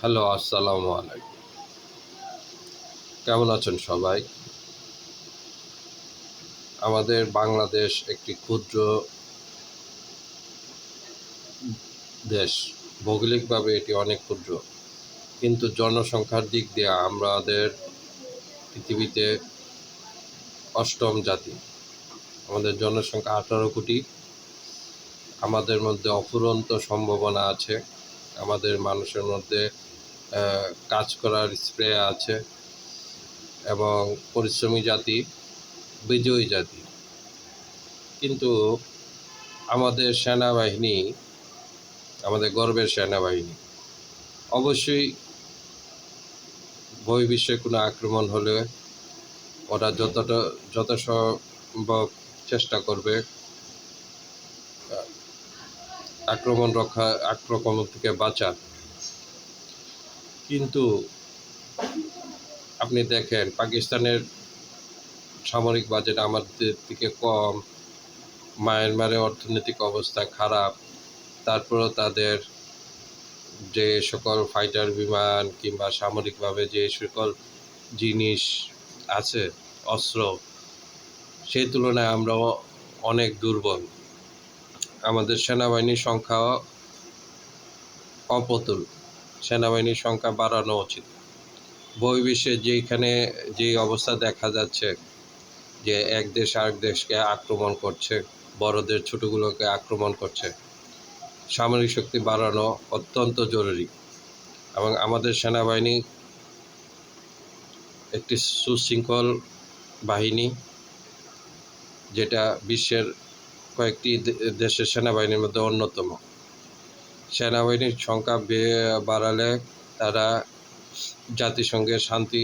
Hello, আসসালামু আলাইকুম। কেমন আছেন সবাই? আমাদের বাংলাদেশ একটি ক্ষুদ্র দেশ। ভৌগোলিকভাবে এটি অনেক ক্ষুদ্র। কিন্তু জনসংখ্যার দিক দিয়ে আমাদের পৃথিবীতে ৮ম জাতি। আমাদের জনসংখ্যা ১৮ কোটি। আমাদের মধ্যে অফুরন্ত সম্ভাবনা আছে। আমাদের মানুষের মধ্যে কাজ করার স্প্রে আছে এবং পরিশ্রমী জাতি, বিজয়ী জাতি। কিন্তু আমাদের সেনাবাহিনী, আমাদের গর্বের সেনাবাহিনী অবশ্যই বহির্বিশ্বে কোনো আক্রমণ হলে ওরা যথাসম্ভব চেষ্টা করবে আক্রমণ থেকে বাঁচার। কিন্তু আপনি দেখেন পাকিস্তানের সামরিক বাজেট আমাদের থেকে কম, মায়ানমারের অর্থনৈতিক অবস্থা খারাপ, তারপরেও তাদের যে সকল ফাইটার বিমান কিংবা সামরিকভাবে যে সকল জিনিস আছে, অস্ত্র, সেই তুলনায় আমরাও অনেক দুর্বল। আমাদের সেনাবাহিনীর সংখ্যা অপ্রতুল। সেনাবাহিনীর সংখ্যা বাড়ানো উচিত। বহির্বিশ্বে যেই অবস্থা দেখা যাচ্ছে যে এক দেশ আরেক দেশকে আক্রমণ করছে, বড়দের ছোটগুলোকে আক্রমণ করছে, সামরিক শক্তি বাড়ানো অত্যন্ত জরুরি। এবং আমাদের সেনাবাহিনী একটি সুশৃঙ্খল বাহিনী, যেটা বিশ্বের কয়েকটি দেশের সেনাবাহিনীর মধ্যে অন্যতম। সেনাবাহিনীর সংখ্যা বাড়ালে তারা জাতিসংঘের শান্তি